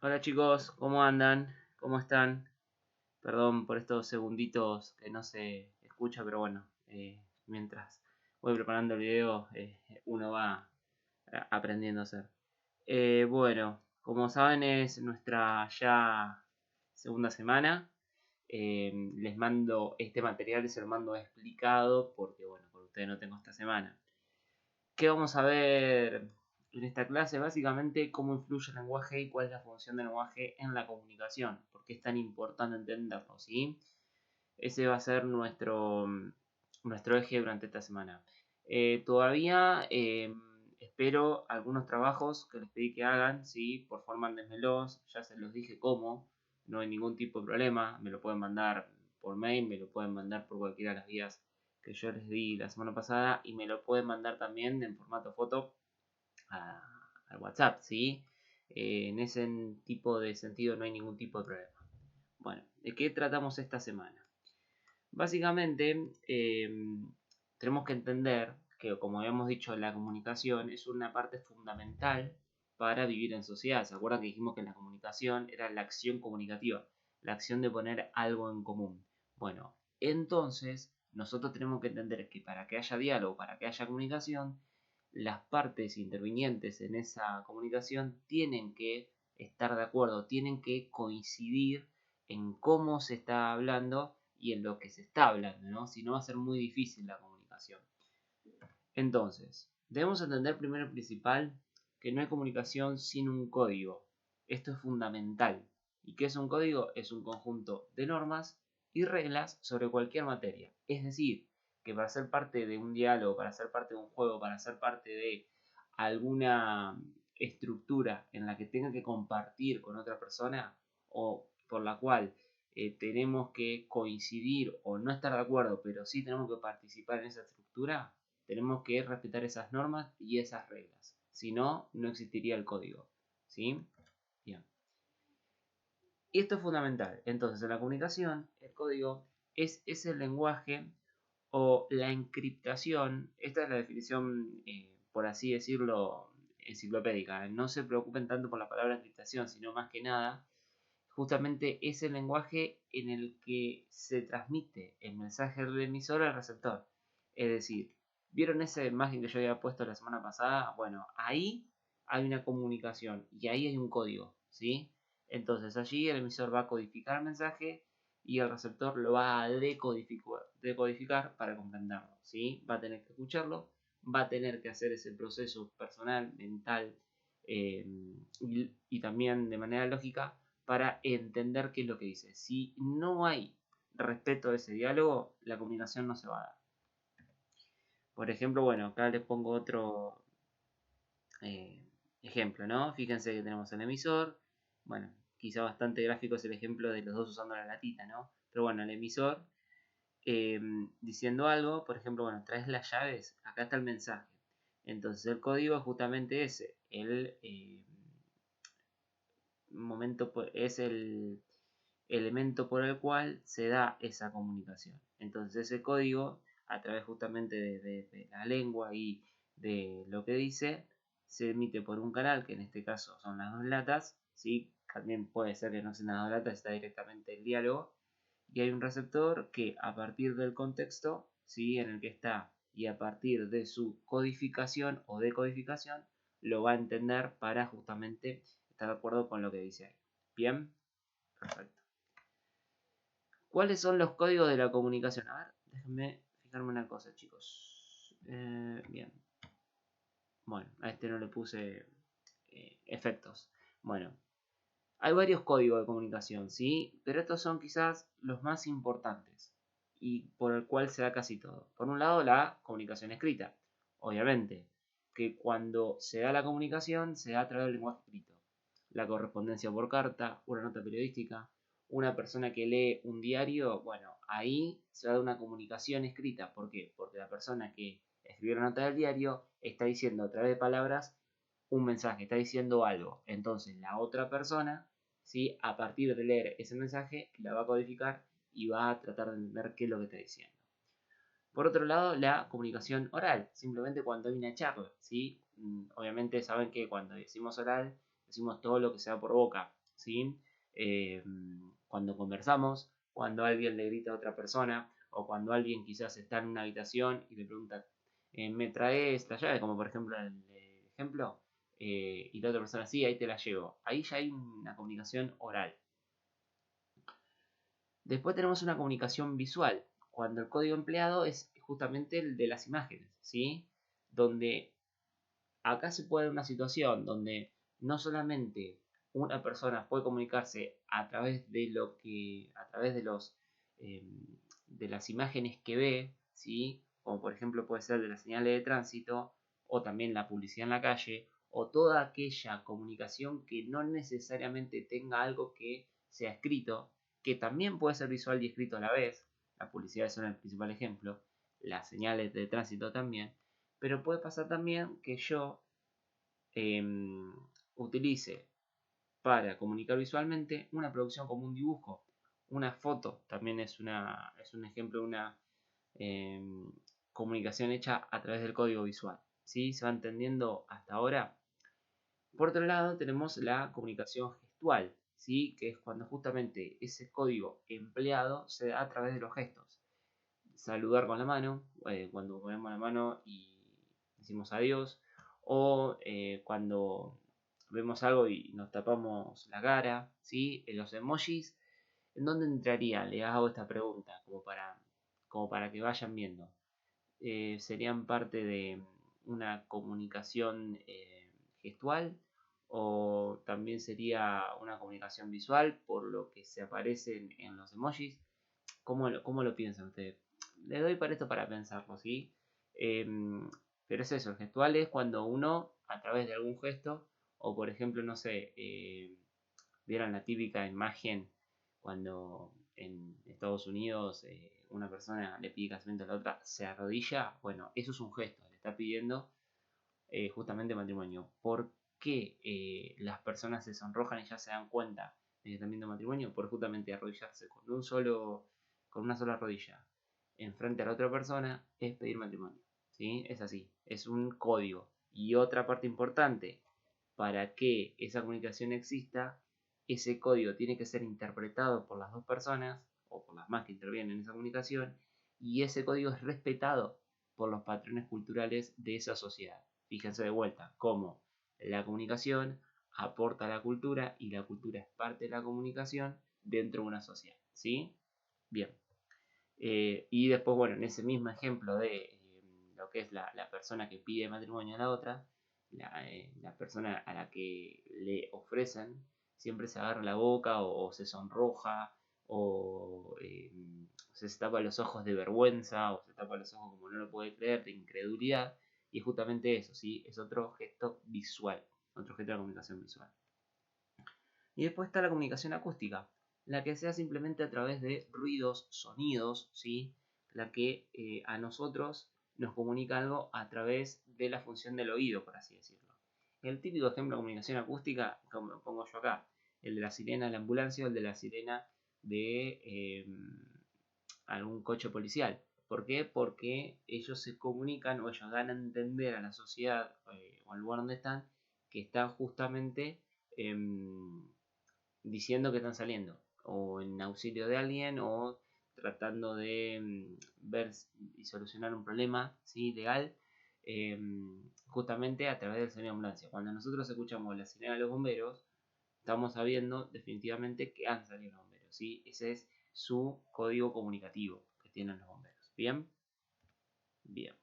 Hola chicos, ¿cómo andan? ¿Cómo están? Perdón por estos segunditos que no se escucha, pero bueno, mientras voy preparando el video, uno va aprendiendo a hacer. Bueno, como saben es nuestra ya segunda semana. Les mando este material, se lo mando explicado porque bueno, por ustedes no tengo esta semana. ¿Qué vamos a ver en esta clase? Básicamente cómo influye el lenguaje y cuál es la función del lenguaje en la comunicación. ¿Por qué es tan importante entenderlo? ¿Sí? Ese va a ser nuestro eje durante esta semana. Todavía espero algunos trabajos que les pedí que hagan, ¿sí? Por favor mándenmelos, ya se los dije cómo, no hay ningún tipo de problema, me lo pueden mandar por mail, me lo pueden mandar por cualquiera de las vías que yo les di la semana pasada y me lo pueden mandar también en formato foto al WhatsApp, ¿sí? En ese tipo de sentido no hay ningún tipo de problema. Bueno, ¿de qué tratamos esta semana? Básicamente, tenemos que entender que, como habíamos dicho, la comunicación es una parte fundamental para vivir en sociedad. ¿Se acuerdan que dijimos que la comunicación era la acción comunicativa, la acción de poner algo en común? Bueno, entonces nosotros tenemos que entender que para que haya diálogo, para que haya comunicación, las partes intervinientes en esa comunicación tienen que estar de acuerdo, tienen que coincidir en cómo se está hablando y en lo que se está hablando, ¿no? Si no va a ser muy difícil la comunicación. Entonces, debemos entender primero y principal que no hay comunicación sin un código. Esto es fundamental. ¿Y qué es un código? Es un conjunto de normas y reglas sobre cualquier materia. Es decir, que para ser parte de un diálogo, para ser parte de un juego, para ser parte de alguna estructura en la que tenga que compartir con otra persona o por la cual tenemos que coincidir o no estar de acuerdo, pero sí tenemos que participar en esa estructura, tenemos que respetar esas normas y esas reglas. Si no, no existiría el código. ¿Sí? Bien. Y esto es fundamental. Entonces, en la comunicación, el código es ese lenguaje o la encriptación. Esta es la definición, por así decirlo, enciclopédica. No se preocupen tanto por la palabra encriptación, sino más que nada, justamente es el lenguaje en el que se transmite el mensaje del emisor al receptor. Es decir, ¿vieron esa imagen que yo había puesto la semana pasada? Bueno, ahí hay una comunicación y ahí hay un código, ¿sí? Entonces allí el emisor va a codificar el mensaje y el receptor lo va a decodificar para comprenderlo, ¿sí? Va a tener que escucharlo, va a tener que hacer ese proceso personal, mental y también de manera lógica para entender qué es lo que dice. Si no hay respeto a ese diálogo, la comunicación no se va a dar. Por ejemplo, bueno, acá les pongo otro ejemplo, ¿no? Fíjense que tenemos el emisor. Bueno, quizá bastante gráfico es el ejemplo de los dos usando la latita, ¿no? Pero bueno, el emisor diciendo algo, por ejemplo, bueno, traes las llaves, acá está el mensaje. Entonces el código es justamente ese. El momento es el elemento por el cual se da esa comunicación. Entonces ese código, a través justamente de la lengua y de lo que dice, se emite por un canal, que en este caso son las dos latas, ¿sí? También puede ser que no sean las dos latas, está directamente el diálogo, y hay un receptor que a partir del contexto, ¿sí? En el que está y a partir de su codificación o decodificación, lo va a entender para justamente estar de acuerdo con lo que dice ahí. Bien, perfecto. ¿Cuáles son los códigos de la comunicación? A ver, déjenme fijarme una cosa, chicos. Bien. Bueno, a este no le puse efectos. Bueno, hay varios códigos de comunicación, ¿sí? Pero estos son quizás los más importantes y por el cual se da casi todo. Por un lado, la comunicación escrita. Obviamente, que cuando se da la comunicación, se da a través del lenguaje escrito. La correspondencia por carta, una nota periodística, una persona que lee un diario, bueno, ahí se da una comunicación escrita. ¿Por qué? Porque la persona que escribió la nota del diario está diciendo a través de palabras un mensaje, está diciendo algo. Entonces la otra persona, ¿sí? A partir de leer ese mensaje, la va a codificar y va a tratar de entender qué es lo que está diciendo. Por otro lado, la comunicación oral, simplemente cuando hay una charla, ¿sí? Obviamente saben que cuando decimos oral, decimos todo lo que se da por boca, ¿sí? Cuando conversamos, cuando alguien le grita a otra persona, o cuando alguien quizás está en una habitación y le pregunta, ¿me traes la llave? Como por ejemplo en el ejemplo, y la otra persona, sí, ahí te la llevo. Ahí ya hay una comunicación oral. Después tenemos una comunicación visual, cuando el código empleado es justamente el de las imágenes, ¿sí? Donde acá se puede dar una situación donde no solamente una persona puede comunicarse a través de a través de eh, de las imágenes que ve, ¿sí? Como por ejemplo puede ser de las señales de tránsito, o también la publicidad en la calle, o toda aquella comunicación que no necesariamente tenga algo que sea escrito, que también puede ser visual y escrito a la vez. La publicidad es el principal ejemplo, las señales de tránsito también, pero puede pasar también que yo utilice para comunicar visualmente una producción como un dibujo, una foto, también es un ejemplo de una comunicación hecha a través del código visual. ¿Sí? ¿Se va entendiendo hasta ahora? Por otro lado, tenemos la comunicación gestual, ¿sí? Que es cuando justamente ese código empleado se da a través de los gestos. Saludar con la mano, cuando ponemos la mano y decimos adiós, o cuando vemos algo y nos tapamos la cara, ¿sí? En los emojis, ¿en dónde entrarían? Les hago esta pregunta, como para que vayan viendo. ¿Serían parte de una comunicación gestual? ¿O también sería una comunicación visual por lo que se aparecen en los emojis? ¿Cómo lo piensan ustedes? Le doy para esto para pensarlo, ¿sí? Pero es eso, el gestual es cuando uno, a través de algún gesto, o por ejemplo, no sé, vieron la típica imagen cuando en Estados Unidos una persona le pide casamiento a la otra, se arrodilla, bueno, eso es un gesto, le está pidiendo justamente matrimonio. ¿Por qué las personas se sonrojan y ya se dan cuenta de que están viendo matrimonio? Por justamente arrodillarse con una sola rodilla enfrente a la otra persona es pedir matrimonio. ¿Sí? Es así, es un código. Y otra parte importante, para que esa comunicación exista, ese código tiene que ser interpretado por las dos personas o por las más que intervienen en esa comunicación, y ese código es respetado por los patrones culturales de esa sociedad. Fíjense de vuelta cómo la comunicación aporta a la cultura y la cultura es parte de la comunicación dentro de una sociedad. ¿Sí? Bien. Y después, bueno, en ese mismo ejemplo de lo que es la persona que pide matrimonio a la otra, la persona a la que le ofrecen siempre se agarra la boca o se sonroja o se tapa los ojos de vergüenza o se tapa los ojos como no lo puede creer, de incredulidad. Y es justamente eso, ¿sí? Es otro gesto visual, otro gesto de comunicación visual. Y después está la comunicación acústica, la que se da simplemente a través de ruidos, sonidos, ¿sí? La que a nosotros nos comunica algo a través de la función del oído, por así decirlo. El típico ejemplo de comunicación acústica, como lo pongo yo acá, el de la sirena de la ambulancia o el de la sirena de algún coche policial. ¿Por qué? Porque ellos se comunican o ellos dan a entender a la sociedad o al lugar donde están que están justamente diciendo que están saliendo o en auxilio de alguien o tratando de ver y solucionar un problema, ¿sí? Legal, justamente a través del sonido de ambulancia. Cuando nosotros escuchamos la sirena de los bomberos, estamos sabiendo definitivamente que han salido los bomberos, ¿sí? Ese es su código comunicativo que tienen los bomberos. ¿Bien? Bien.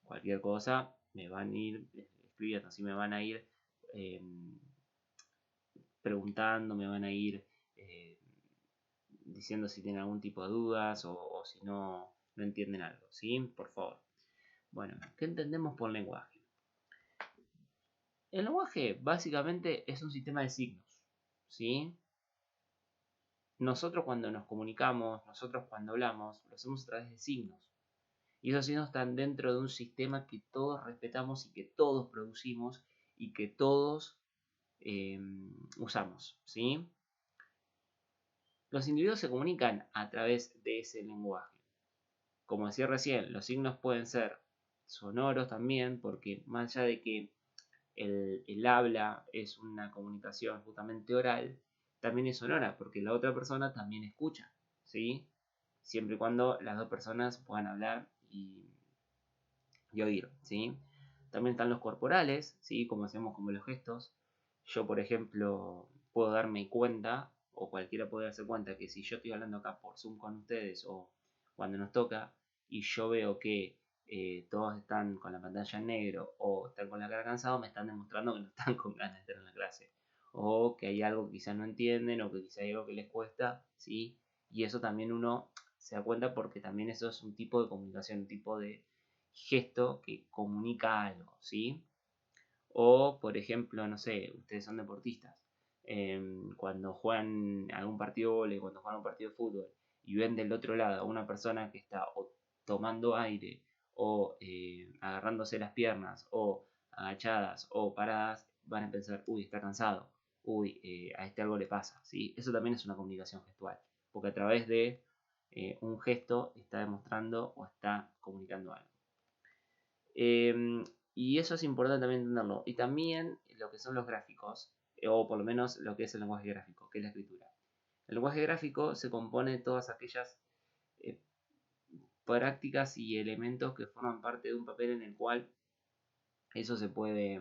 Cualquier cosa me van a ir escribiendo, así me van a ir eh, preguntando, me van a ir eh, diciendo si tienen algún tipo de dudas o si no entienden algo, ¿sí? Por favor. Bueno, ¿qué entendemos por lenguaje? El lenguaje básicamente es un sistema de signos, ¿sí? Nosotros cuando nos comunicamos, nosotros cuando hablamos, lo hacemos a través de signos. Y esos signos están dentro de un sistema que todos respetamos y que todos producimos y que todos usamos, ¿sí? Los individuos se comunican a través de ese lenguaje. Como decía recién, los signos pueden ser sonoros también, porque más allá de que el habla es una comunicación justamente oral, también es sonora, porque la otra persona también escucha, ¿sí? Siempre y cuando las dos personas puedan hablar y oír, ¿sí? También están los corporales, ¿sí? Como hacemos como los gestos. Yo, por ejemplo, puedo darme cuenta, o cualquiera puede darse cuenta, que si yo estoy hablando acá por Zoom con ustedes, o cuando nos toca, y yo veo que todos están con la pantalla en negro, o están con la cara cansados, me están demostrando que no están con ganas de estar en la clase. O que hay algo que quizás no entienden, o que quizás hay algo que les cuesta, ¿sí? Y eso también uno se da cuenta porque también eso es un tipo de comunicación, un tipo de gesto que comunica algo, ¿sí? O, por ejemplo, no sé, ustedes son deportistas, cuando juegan algún partido de vóley, cuando juegan un partido de fútbol, y ven del otro lado a una persona que está o tomando aire, o agarrándose las piernas, o agachadas, o paradas, van a pensar, uy, está cansado, uy, a este algo le pasa, ¿sí? Eso también es una comunicación gestual, porque a través de un gesto está demostrando o está comunicando algo. Y eso es importante también entenderlo. Y también lo que son los gráficos, o por lo menos lo que es el lenguaje gráfico, que es la escritura. El lenguaje gráfico se compone de todas aquellas eh, prácticas y elementos que forman parte de un papel en el cual eso se puede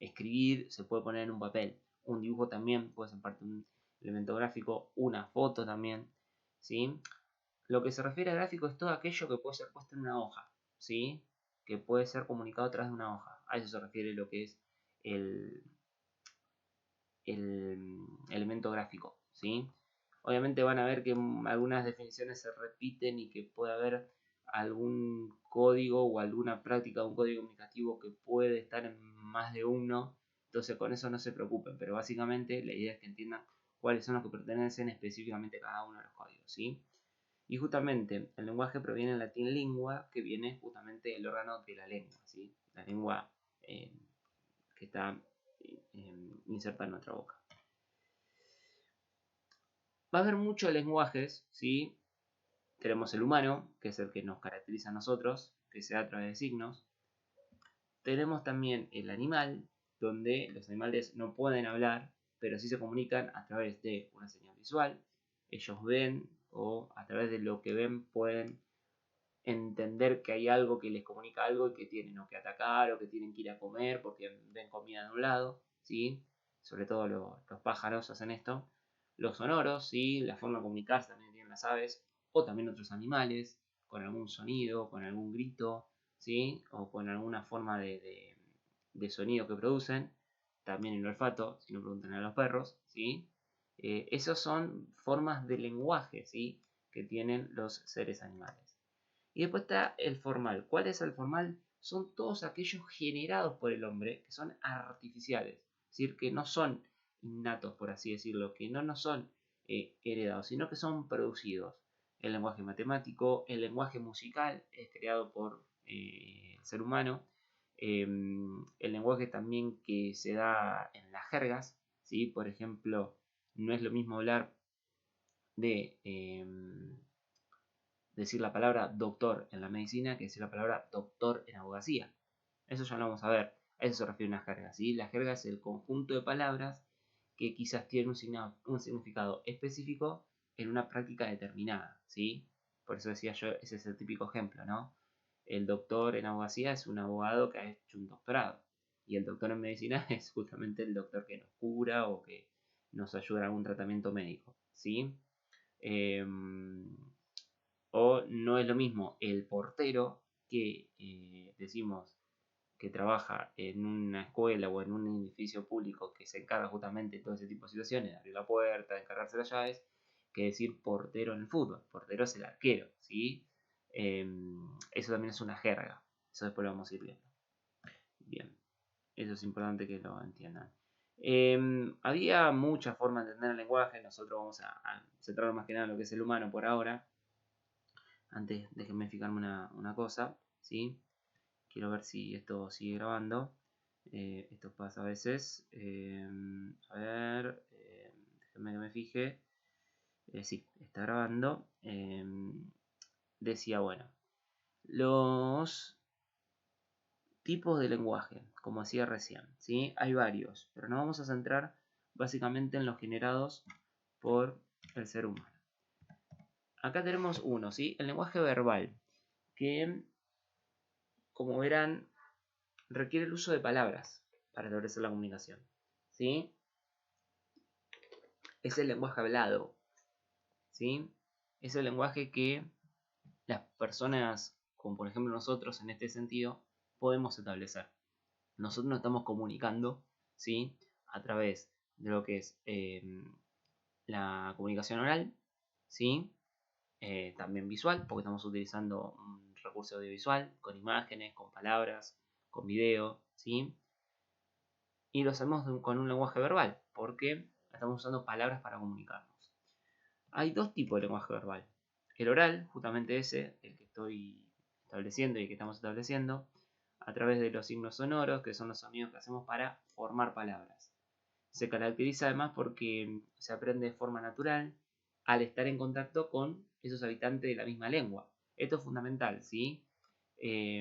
escribir, se puede poner en un papel. Un dibujo también puede ser parte de un elemento gráfico, una foto también, ¿sí? Lo que se refiere a gráfico es todo aquello que puede ser puesto en una hoja, ¿sí? Que puede ser comunicado a través de una hoja. A eso se refiere lo que es el, el elemento gráfico, ¿sí? Obviamente van a ver que algunas definiciones se repiten y que puede haber algún código o alguna práctica de un código comunicativo que puede estar en más de uno. Entonces con eso no se preocupen, pero básicamente la idea es que entiendan cuáles son los que pertenecen específicamente a cada uno de los códigos, ¿sí? Y justamente el lenguaje proviene del latín lingua, que viene justamente del órgano de la lengua, ¿sí? La lengua que está insertada en nuestra boca. Va a haber muchos lenguajes, ¿sí? Tenemos el humano, que es el que nos caracteriza a nosotros, que se da a través de signos. Tenemos también el animal, donde los animales no pueden hablar, pero sí se comunican a través de una señal visual. Ellos ven o a través de lo que ven pueden entender que hay algo que les comunica algo y que tienen o que atacar o que tienen que ir a comer porque ven comida de un lado, ¿sí? Sobre todo los pájaros hacen esto. Los sonoros, ¿sí? La forma de comunicarse también tienen las aves o también otros animales con algún sonido, con algún grito, ¿sí? O con alguna forma de sonido que producen. También el olfato, si no preguntan a los perros, ¿sí? Esas son formas de lenguaje, ¿sí? Que tienen los seres animales. Y después está el formal. ¿Cuál es el formal? Son todos aquellos generados por el hombre que son artificiales. Es decir, que no son innatos, por así decirlo, que no son heredados, sino que son producidos. El lenguaje matemático, el lenguaje musical es creado por el ser humano. El lenguaje también que se da en las jergas, ¿sí? Por ejemplo, no es lo mismo hablar de decir la palabra doctor en la medicina que decir la palabra doctor en abogacía. Eso ya lo vamos a ver. A eso se refiere una jerga, ¿sí? La jerga es el conjunto de palabras que quizás tienen un significado específico en una práctica determinada, ¿sí? Por eso decía yo, ese es el típico ejemplo, ¿no? El doctor en abogacía es un abogado que ha hecho un doctorado. Y el doctor en medicina es justamente el doctor que nos cura o que nos ayuda en algún tratamiento médico, ¿sí? Eh, o no es lo mismo el portero que decimos que trabaja en una escuela o en un edificio público que se encarga justamente de todo ese tipo de situaciones, de abrir la puerta, de encargarse las llaves, que decir portero en el fútbol. Portero es el arquero, ¿sí? Eso también es una jerga. Eso después lo vamos a ir viendo. Bien, eso es importante que lo entiendan. Había muchas formas de entender el lenguaje. Nosotros vamos a centrarnos más que nada en lo que es el humano por ahora. Antes déjenme fijarme una cosa, ¿sí? Quiero ver si esto sigue grabando. Esto pasa a veces. A ver, déjenme que me fije. Sí, está grabando. Decía, bueno, los tipos de lenguaje, como decía recién, ¿sí? Hay varios, pero nos vamos a centrar básicamente en los generados por el ser humano. Acá tenemos uno, ¿sí? El lenguaje verbal, que, como verán, requiere el uso de palabras para establecer la comunicación, ¿sí? Es el lenguaje hablado, ¿sí? Es el lenguaje que las personas, como por ejemplo nosotros en este sentido, podemos establecer. Nosotros nos estamos comunicando, ¿sí? A través de lo que es la comunicación oral, ¿sí? También visual, porque estamos utilizando un recurso audiovisual, con imágenes, con palabras, con video, ¿sí? Y lo hacemos con un lenguaje verbal, porque estamos usando palabras para comunicarnos. Hay dos tipos de lenguaje verbal. El oral, justamente ese, el que estoy estableciendo y el que estamos estableciendo, a través de los signos sonoros, que son los sonidos que hacemos para formar palabras. Se caracteriza además porque se aprende de forma natural al estar en contacto con esos habitantes de la misma lengua. Esto es fundamental, ¿sí?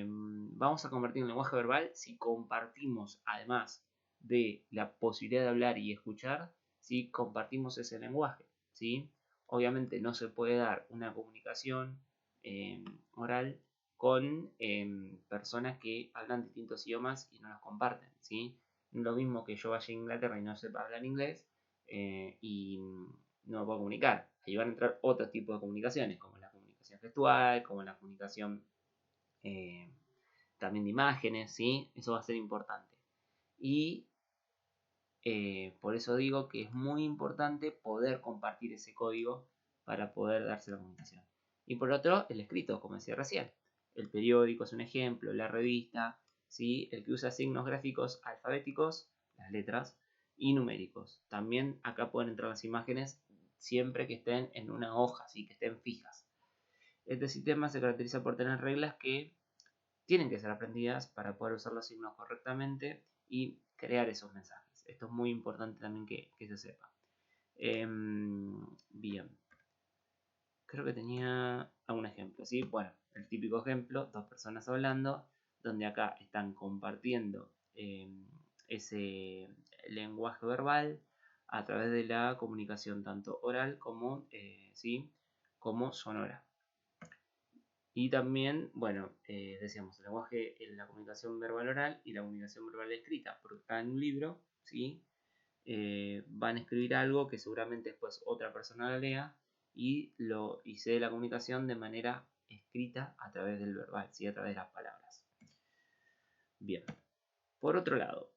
Vamos a convertir en lenguaje verbal si compartimos, además de la posibilidad de hablar y escuchar, si compartimos ese lenguaje, ¿sí? Obviamente no se puede dar una comunicación oral con personas que hablan distintos idiomas y no los comparten, ¿sí? Lo mismo que yo vaya a Inglaterra y no sepa hablar inglés y no me puedo comunicar. Ahí van a entrar otros tipos de comunicaciones, como la comunicación gestual, como la comunicación eh, también de imágenes, ¿sí? Eso va a ser importante. Y por eso digo que es muy importante poder compartir ese código para poder darse la comunicación. Y por otro, el escrito, como decía recién. El periódico es un ejemplo, la revista, ¿sí? El que usa signos gráficos alfabéticos, las letras, y numéricos. También acá pueden entrar las imágenes siempre que estén en una hoja, ¿sí? Que estén fijas. Este sistema se caracteriza por tener reglas que tienen que ser aprendidas para poder usar los signos correctamente y crear esos mensajes. Esto es muy importante también que se sepa. Bien. Creo que tenía algún ejemplo, ¿sí? Bueno, el típico ejemplo, dos personas hablando, donde acá están compartiendo ese lenguaje verbal a través de la comunicación tanto oral como, ¿sí? como sonora. Y también, bueno, decíamos, el lenguaje, la comunicación verbal oral y la comunicación verbal escrita, porque acá en un libro, ¿sí? Van a escribir algo que seguramente después otra persona lo lea y se dé la comunicación de manera escrita a través del verbal, ¿sí? A través de las palabras. Bien. Por otro lado,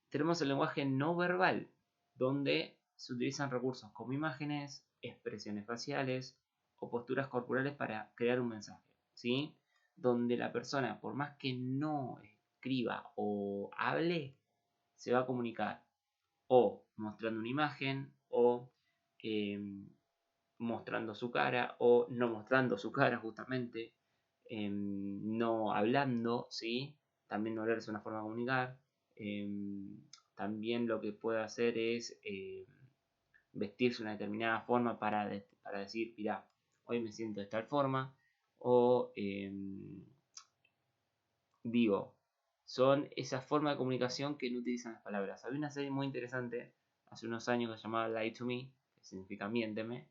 tenemos el lenguaje no verbal, donde se utilizan recursos como imágenes, expresiones faciales o posturas corporales para crear un mensaje, ¿sí? Donde la persona, por más que no escriba o hable, se va a comunicar o mostrando una imagen o mostrando su cara o no mostrando su cara justamente, no hablando, ¿sí? También no hablar es una forma de comunicar. También lo que puede hacer es vestirse de una determinada forma para decir, mira, hoy me siento de tal forma. O digo, son esa forma de comunicación que no utilizan las palabras. Había una serie muy interesante hace unos años que se llamaba Lie to Me, que significa miénteme,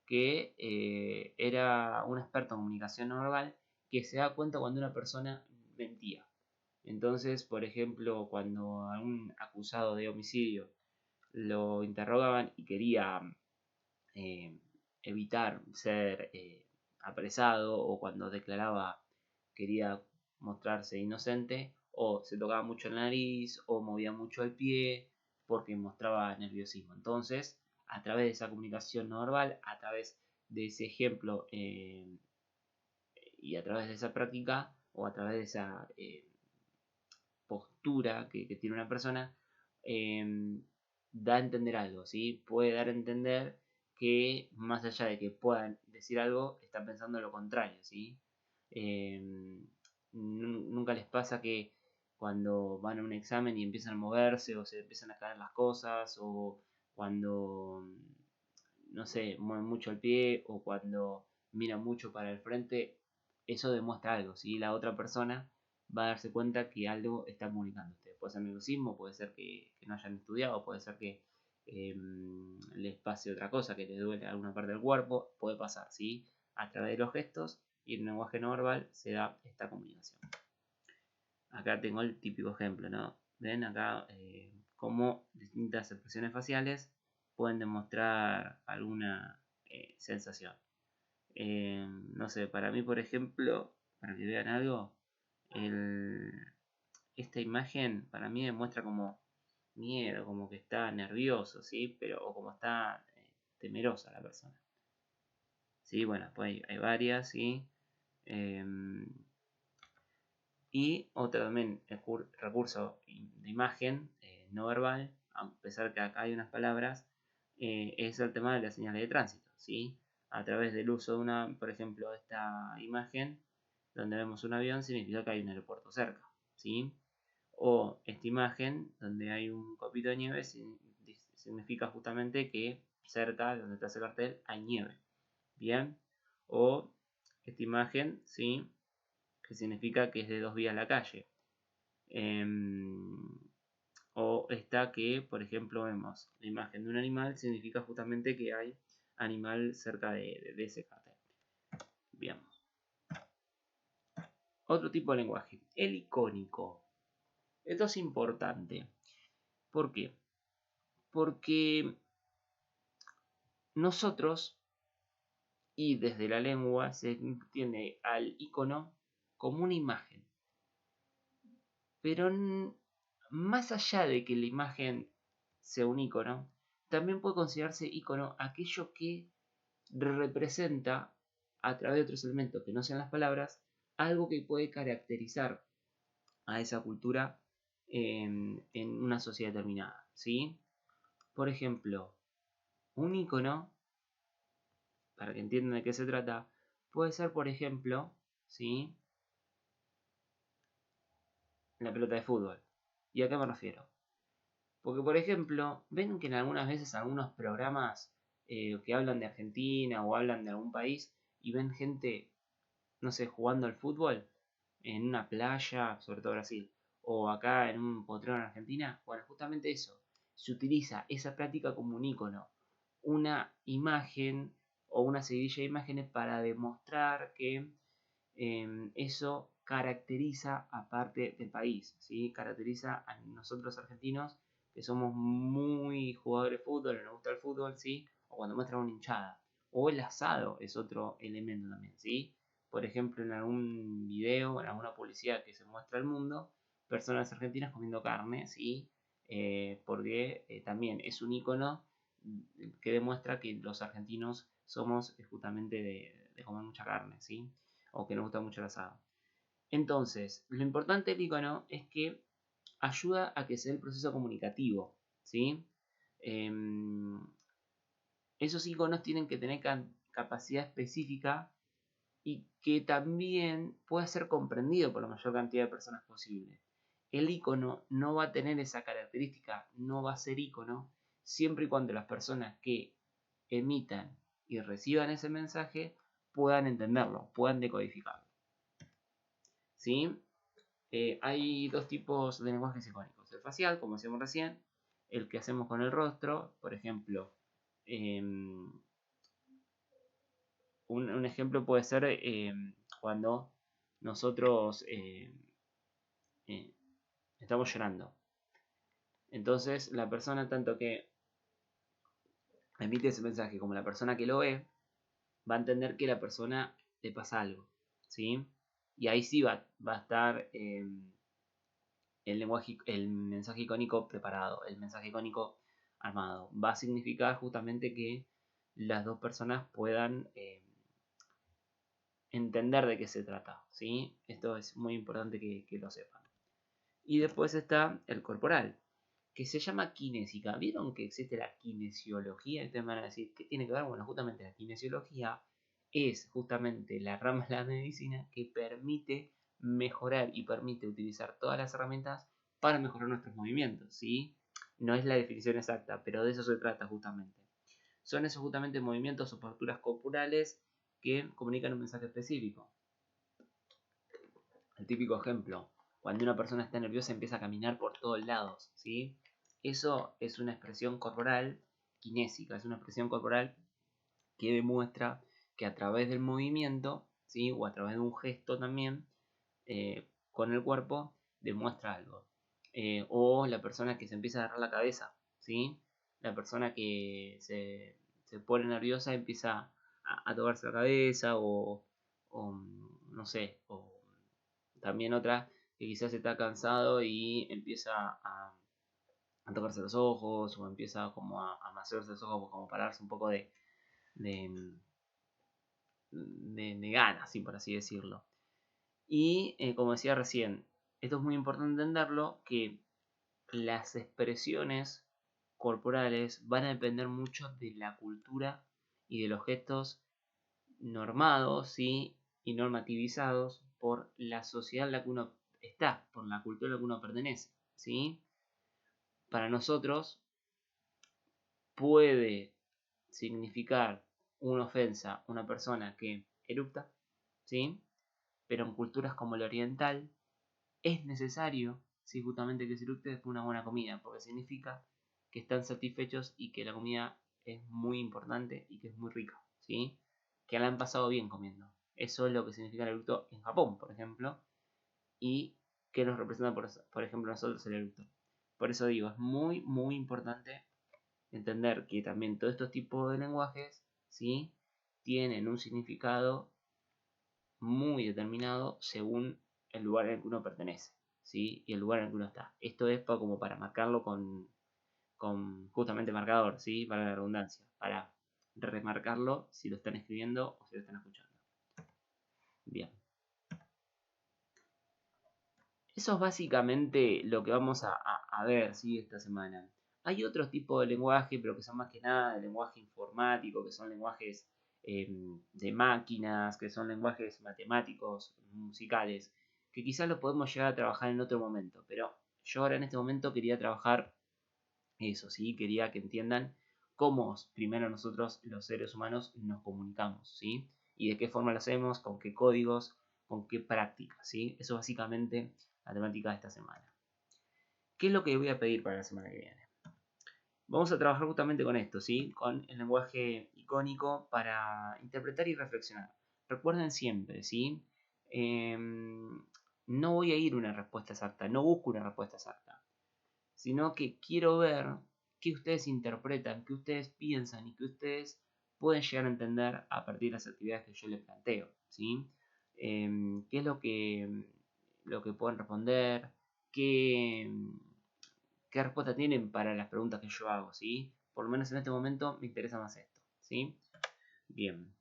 que era un experto en comunicación no verbal que se da cuenta cuando una persona mentía. Entonces, por ejemplo, cuando a un acusado de homicidio lo interrogaban y quería eh, evitar ser apresado, o cuando declaraba quería mostrarse inocente, o se tocaba mucho la nariz o movía mucho el pie porque mostraba nerviosismo. Entonces, a través de esa comunicación no verbal, a través de ese ejemplo y a través de esa práctica o a través de esa postura que tiene una persona, da a entender algo, ¿sí? Puede dar a entender que más allá de que puedan decir algo, está pensando lo contrario, ¿sí? Nunca les pasa que cuando van a un examen y empiezan a moverse o se empiezan a caer las cosas, o cuando, no sé, mueven mucho el pie o cuando miran mucho para el frente, eso demuestra algo, ¿sí? La otra persona va a darse cuenta que algo está comunicando usted. Puede ser nerviosismo, puede ser que no hayan estudiado, puede ser que les pase otra cosa, que les duele alguna parte del cuerpo, puede pasar, ¿sí? A través de los gestos y el lenguaje no verbal se da esta comunicación. Acá tengo el típico ejemplo, ¿no? Ven acá cómo distintas expresiones faciales pueden demostrar alguna sensación. No sé, para mí, por ejemplo, para que vean algo, esta imagen para mí demuestra como miedo, como que está nervioso, ¿sí? Pero, o como está temerosa la persona. Sí, bueno, pues hay varias, ¿sí? Y otro también recurso de imagen no verbal, a pesar que acá hay unas palabras, es el tema de las señales de tránsito, ¿sí? A través del uso de una, por ejemplo, esta imagen, donde vemos un avión, significa que hay un aeropuerto cerca, ¿sí? O esta imagen, donde hay un copito de nieve, significa justamente que cerca, donde está ese cartel, hay nieve, ¿bien? O esta imagen, ¿sí? Que significa que es de 2 vías la calle. O esta que, por ejemplo, vemos la imagen de un animal, significa justamente que hay animal cerca de ese cartel. Bien. Otro tipo de lenguaje, el icónico. Esto es importante. ¿Por qué? Porque nosotros, y desde la lengua, se entiende al icono como una imagen. Pero más allá de que la imagen sea un icono, también puede considerarse icono aquello que representa, a través de otros elementos que no sean las palabras, algo que puede caracterizar a esa cultura en una sociedad determinada, ¿sí? Por ejemplo, un icono, para que entiendan de qué se trata, puede ser, por ejemplo, ¿sí? La pelota de fútbol. ¿Y a qué me refiero? Porque, por ejemplo, ven que en algunas veces algunos programas que hablan de Argentina o hablan de algún país y ven gente, no sé, jugando al fútbol en una playa, sobre todo Brasil, o acá en un potrero en Argentina. Bueno, justamente eso. Se utiliza esa práctica como un icono, una imagen o una seguidilla de imágenes para demostrar que eso caracteriza a parte del país, ¿sí? Caracteriza a nosotros argentinos que somos muy jugadores de fútbol, nos gusta el fútbol, ¿sí? O cuando muestran una hinchada. O el asado es otro elemento también, ¿sí? Por ejemplo, en algún video, en alguna publicidad que se muestra al mundo, personas argentinas comiendo carne, ¿sí? Porque también es un icono que demuestra que los argentinos somos justamente de comer mucha carne, ¿sí? O que nos gusta mucho el asado. Entonces, lo importante del icono es que ayuda a que se dé el proceso comunicativo, ¿sí? Esos iconos tienen que tener capacidad específica y que también pueda ser comprendido por la mayor cantidad de personas posible. El icono no va a tener esa característica, no va a ser icono, siempre y cuando las personas que emitan y reciban ese mensaje puedan entenderlo, puedan decodificarlo. ¿Sí? Hay dos tipos de lenguajes icónicos. El facial, como decíamos recién, el que hacemos con el rostro, por ejemplo, un ejemplo puede ser cuando nosotros estamos llorando. Entonces, la persona tanto que emite ese mensaje como la persona que lo ve, va a entender que la persona le pasa algo, ¿sí? Y ahí sí va a estar el mensaje icónico preparado, el mensaje icónico armado. Va a significar justamente que las dos personas puedan entender de qué se trata, ¿sí? Esto es muy importante que lo sepan. Y después está el corporal, que se llama kinésica. ¿Vieron que existe la kinesiología? Ustedes me van a decir, ¿qué tiene que ver? Bueno, justamente la kinesiología es justamente la rama de la medicina que permite mejorar y permite utilizar todas las herramientas para mejorar nuestros movimientos, ¿sí? No es la definición exacta, pero de eso se trata justamente. Son esos justamente movimientos o posturas corporales que comunican un mensaje específico. El típico ejemplo, cuando una persona está nerviosa empieza a caminar por todos lados, ¿sí? Eso es una expresión corporal kinésica, es una expresión corporal que demuestra que a través del movimiento, ¿sí? O a través de un gesto también, con el cuerpo, demuestra algo. O la persona que se empieza a agarrar la cabeza, ¿sí? La persona que se pone nerviosa empieza a tocarse la cabeza o no sé, o también otra que quizás está cansado y empieza a tocarse los ojos o empieza como a macerarse los ojos como para darse un poco de, de ganas, ¿sí? Por así decirlo. Y como decía recién, esto es muy importante entenderlo, que las expresiones corporales van a depender mucho de la cultura y de los gestos normados, ¿sí? Y normativizados por la sociedad en la que uno está, por la cultura a la que uno pertenece, ¿sí? Para nosotros puede significar una ofensa una persona que erupta, ¿sí? Pero en culturas como la oriental es necesario, ¿sí? Justamente que se eructe después de una buena comida, porque significa que están satisfechos y que la comida es muy importante y que es muy rica, ¿sí? Que la han pasado bien comiendo. Eso es lo que significa el eructo en Japón, por ejemplo, y que nos representa, por ejemplo, nosotros el eructo. Por eso digo, es muy, muy importante entender que también todos estos tipos de lenguajes, ¿sí? Tienen un significado muy determinado según el lugar en el que uno pertenece, ¿sí? Y el lugar en el que uno está. Esto es como para marcarlo con justamente marcador, ¿sí? Para la redundancia, para remarcarlo si lo están escribiendo o si lo están escuchando. Bien. Eso es básicamente lo que vamos a ver, ¿sí? Esta semana. Hay otros tipos de lenguaje, pero que son más que nada el lenguaje informático, que son lenguajes de máquinas, que son lenguajes matemáticos, musicales, que quizás lo podemos llegar a trabajar en otro momento. Pero yo ahora en este momento quería trabajar eso, ¿sí? Quería que entiendan cómo primero nosotros, los seres humanos, nos comunicamos, ¿sí? Y de qué forma lo hacemos, con qué códigos, con qué prácticas, ¿sí? Eso básicamente la temática de esta semana. ¿Qué es lo que voy a pedir para la semana que viene? Vamos a trabajar justamente con esto, ¿sí? Con el lenguaje icónico para interpretar y reflexionar. Recuerden siempre, ¿sí? No voy a ir a una respuesta exacta, no busco una respuesta exacta, sino que quiero ver qué ustedes interpretan, qué ustedes piensan y qué ustedes pueden llegar a entender a partir de las actividades que yo les planteo, ¿sí? ¿Qué es lo que pueden responder? ¿Qué, qué respuesta tienen para las preguntas que yo hago, ¿sí? Por lo menos en este momento me interesa más esto, ¿sí? Bien.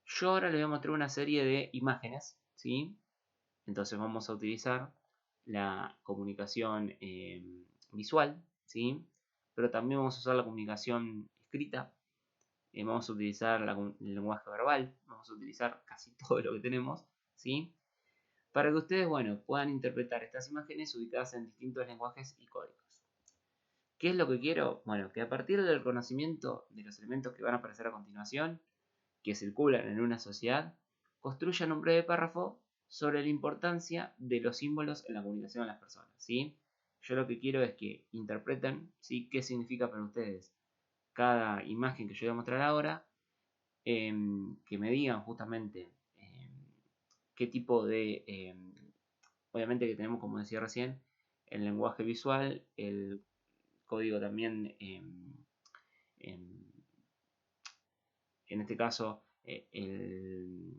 Yo ahora les voy a mostrar una serie de imágenes, ¿sí? Entonces vamos a utilizar la comunicación visual, ¿sí? Pero también vamos a usar la comunicación escrita, vamos a utilizar el lenguaje verbal, vamos a utilizar casi todo lo que tenemos, ¿sí? Para que ustedes, bueno, puedan interpretar estas imágenes ubicadas en distintos lenguajes y códigos. ¿Qué es lo que quiero? Bueno, que a partir del conocimiento de los elementos que van a aparecer a continuación, que circulan en una sociedad, construyan un breve párrafo sobre la importancia de los símbolos en la comunicación de las personas, ¿sí? Yo lo que quiero es que interpreten, ¿sí? Qué significa para ustedes cada imagen que yo voy a mostrar ahora, que me digan justamente qué tipo de... obviamente que tenemos, como decía recién, el lenguaje visual, el código también, en este caso, el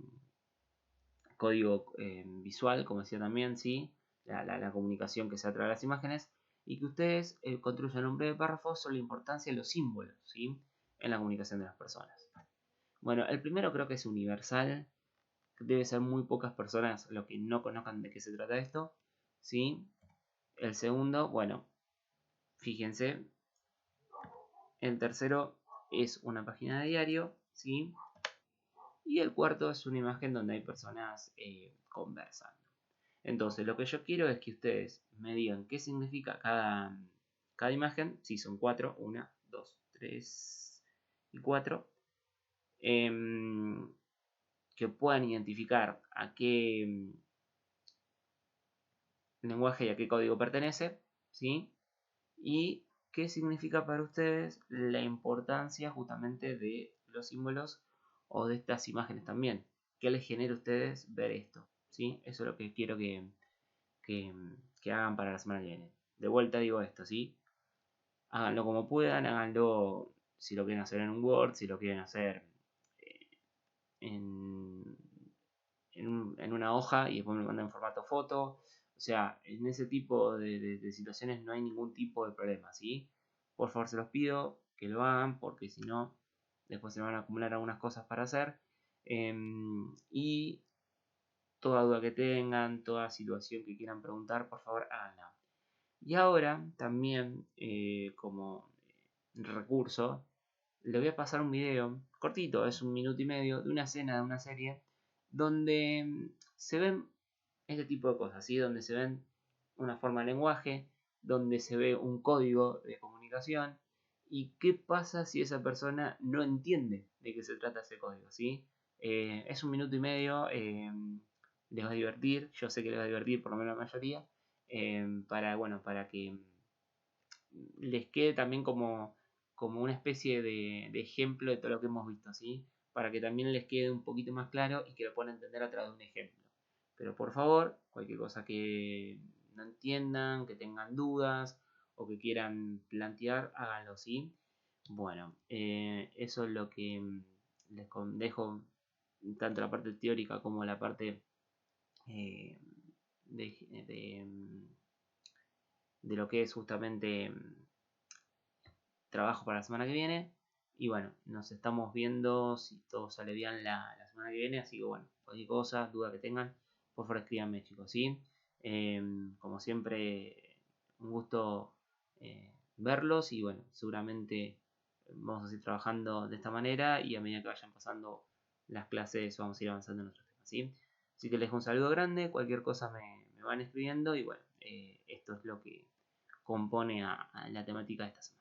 código visual, como decía también, ¿sí? La comunicación que se a través de las imágenes, y que ustedes construyan un breve párrafo sobre la importancia de los símbolos, ¿sí? En la comunicación de las personas. Bueno, el primero creo que es universal, debe ser muy pocas personas los que no conozcan de qué se trata esto, ¿sí? El segundo, bueno, fíjense, el tercero es una página de diario, ¿sí? Y el cuarto es una imagen donde hay personas conversando. Entonces, lo que yo quiero es que ustedes me digan qué significa cada imagen, si son cuatro, una, dos, tres y cuatro, que puedan identificar a qué, lenguaje y a qué código pertenece, ¿sí? Y qué significa para ustedes la importancia justamente de los símbolos o de estas imágenes también. ¿Qué les genera a ustedes ver esto? ¿Sí? Eso es lo que quiero que, que hagan para la semana que viene. De vuelta digo esto, ¿sí? Háganlo como puedan, háganlo si lo quieren hacer en un Word, si lo quieren hacer eh, en, en una hoja y después me lo mandan en formato foto. O sea, en ese tipo de situaciones no hay ningún tipo de problema, ¿sí? Por favor, se los pido que lo hagan porque si no, después se van a acumular algunas cosas para hacer. Y toda duda que tengan, toda situación que quieran preguntar, por favor, háganla. Y ahora también como recurso, le voy a pasar un video cortito, es 1 minuto y medio, de una escena de una serie donde se ven este tipo de cosas, ¿sí? Donde se ven una forma de lenguaje, donde se ve un código de comunicación y qué pasa si esa persona no entiende de qué se trata ese código, ¿sí? Es 1 minuto y medio, les va a divertir, yo sé que les va a divertir por lo menos la mayoría, para, bueno, para que les quede también como una especie de ejemplo de todo lo que hemos visto, ¿sí? Para que también les quede un poquito más claro y que lo puedan entender a través de un ejemplo. Pero por favor, cualquier cosa que no entiendan, que tengan dudas o que quieran plantear, háganlo, ¿sí? Bueno, eso es lo que les dejo, tanto la parte teórica como la parte eh, de, de, de lo que es justamente trabajo para la semana que viene. Y bueno, nos estamos viendo si todo sale bien la semana que viene. Así que bueno, cualquier cosa, duda que tengan, por favor escríbanme, chicos, ¿sí? Como siempre, un gusto verlos y bueno, seguramente vamos a seguir trabajando de esta manera y a medida que vayan pasando las clases vamos a ir avanzando en nuestros temas, ¿sí? Así que les dejo un saludo grande, cualquier cosa me van escribiendo y bueno, esto es lo que compone a la temática de esta semana.